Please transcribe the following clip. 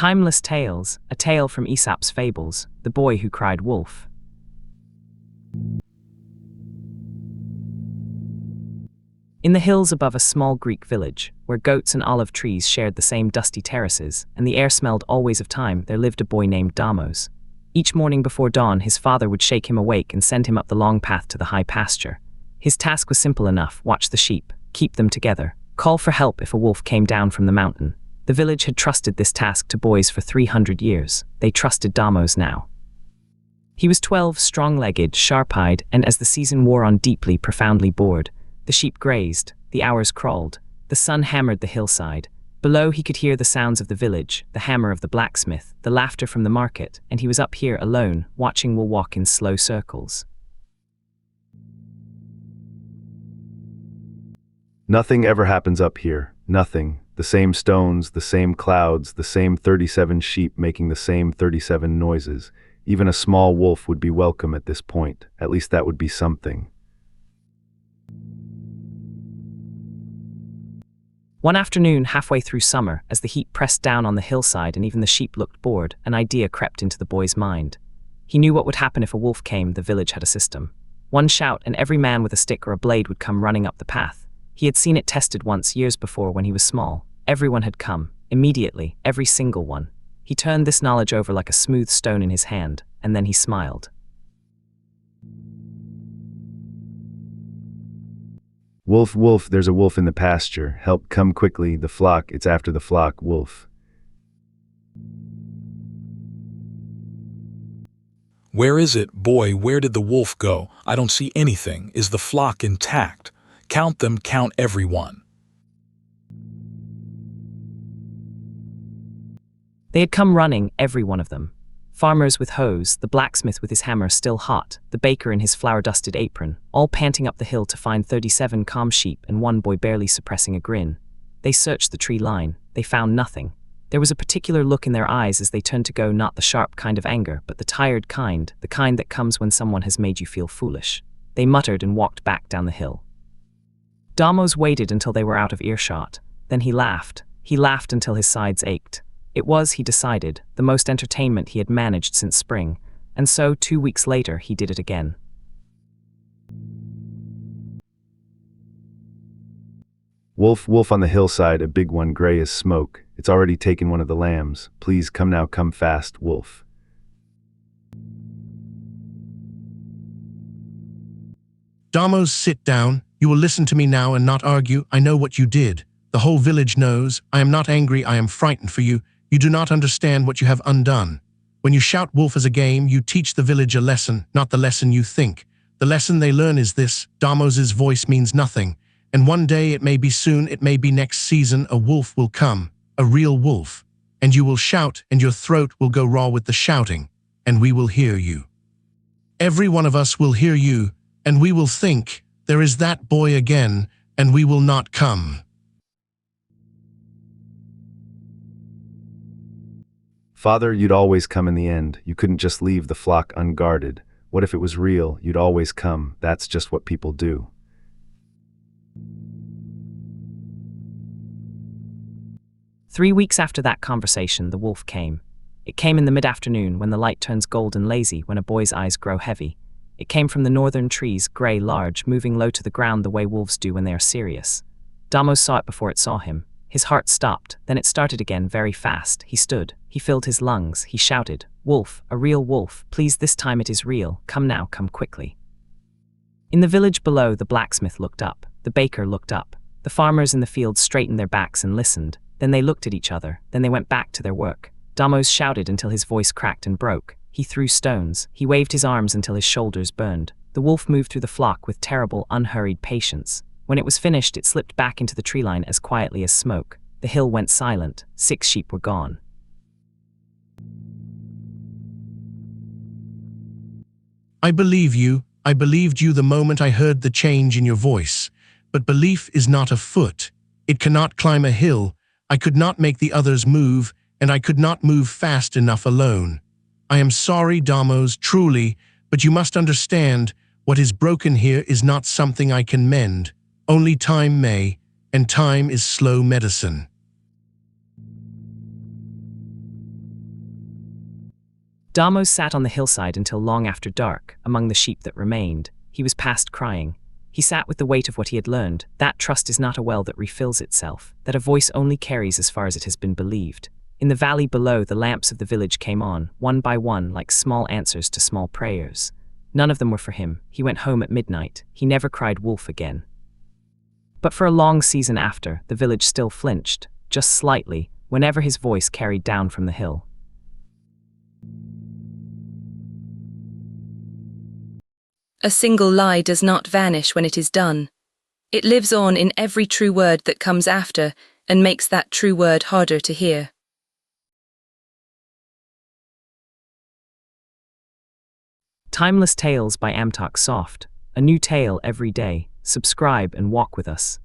Timeless Tales, a tale from Aesop's Fables, The Boy Who Cried Wolf. In the hills above a small Greek village, where goats and olive trees shared the same dusty terraces, and the air smelled always of time, there lived a boy named Damos. Each morning before dawn, his father would shake him awake and send him up the long path to the high pasture. His task was simple enough: watch the sheep, keep them together, call for help if a wolf came down from the mountain. The village had trusted this task to boys for 300 years. They trusted Damos now. He was 12, strong-legged, sharp-eyed, and as the season wore on, deeply, profoundly bored. The sheep grazed, the hours crawled, the sun hammered the hillside. Below he could hear the sounds of the village, the hammer of the blacksmith, the laughter from the market, and he was up here alone, watching wool walk in slow circles. Nothing ever happens up here. Nothing. The same stones, the same clouds, the same 37 sheep making the same 37 noises. Even a small wolf would be welcome at this point. At least that would be something. One afternoon, halfway through summer, as the heat pressed down on the hillside and even the sheep looked bored, an idea crept into the boy's mind. He knew what would happen if a wolf came. The village had a system. One shout, and every man with a stick or a blade would come running up the path. He had seen it tested once, years before, when he was small. Everyone had come, immediately, every single one. He turned this knowledge over like a smooth stone in his hand, and then he smiled. Wolf, wolf, there's a wolf in the pasture. Help, come quickly, the flock, it's after the flock, wolf. Where is it, boy? Where did the wolf go? I don't see anything. Is the flock intact? Count them, count everyone. They had come running, every one of them. Farmers with hoes, the blacksmith with his hammer still hot, the baker in his flour-dusted apron, all panting up the hill to find 37 calm sheep and one boy barely suppressing a grin. They searched the tree line. They found nothing. There was a particular look in their eyes as they turned to go, not the sharp kind of anger, but the tired kind, the kind that comes when someone has made you feel foolish. They muttered and walked back down the hill. Damos waited until they were out of earshot. Then he laughed. He laughed until his sides ached. It was, he decided, the most entertainment he had managed since spring, and so 2 weeks later he did it again. Wolf, wolf on the hillside, a big one, gray as smoke. It's already taken one of the lambs. Please come now, come fast, wolf. Damos, sit down. You will listen to me now and not argue. I know what you did. The whole village knows. I am not angry, I am frightened for you. You do not understand what you have undone. When you shout wolf as a game, you teach the village a lesson, not the lesson you think. The lesson they learn is this: Damos's voice means nothing. And one day, it may be soon, it may be next season, a wolf will come, a real wolf. And you will shout, and your throat will go raw with the shouting, and we will hear you. Every one of us will hear you, and we will think, there is that boy again, and we will not come. Father, you'd always come in the end. You couldn't just leave the flock unguarded. What if it was real? You'd always come. That's just what people do. Three weeks after that conversation, the wolf came. It came in the mid-afternoon when the light turns gold and lazy, when a boy's eyes grow heavy. It came from the northern trees, grey, large, moving low to the ground the way wolves do when they are serious. Damos saw it before it saw him. His heart stopped, then it started again very fast. He stood. He filled his lungs. He shouted, "Wolf, a real wolf, please, this time it is real. Come now, come quickly." In the village below, the blacksmith looked up. The baker looked up. The farmers in the fields straightened their backs and listened. Then they looked at each other. Then they went back to their work. Damos shouted until his voice cracked and broke. He threw stones. He waved his arms until his shoulders burned. The wolf moved through the flock with terrible, unhurried patience. When it was finished, it slipped back into the tree line as quietly as smoke. The hill went silent. 6 sheep were gone. I believe you. I believed you the moment I heard the change in your voice. But belief is not a foot. It cannot climb a hill. I could not make the others move, and I could not move fast enough alone. I am sorry, Damos, truly, but you must understand, what is broken here is not something I can mend. Only time may, and time is slow medicine. Damos sat on the hillside until long after dark, among the sheep that remained. He was past crying. He sat with the weight of what he had learned, that trust is not a well that refills itself, that a voice only carries as far as it has been believed. In the valley below, the lamps of the village came on, one by one, like small answers to small prayers. None of them were for him. He went home at midnight. He never cried wolf again. But for a long season after, the village still flinched, just slightly, whenever his voice carried down from the hill. A single lie does not vanish when it is done. It lives on in every true word that comes after and makes that true word harder to hear. Timeless Tales by AmtocSoft. A new tale every day. Subscribe and walk with us.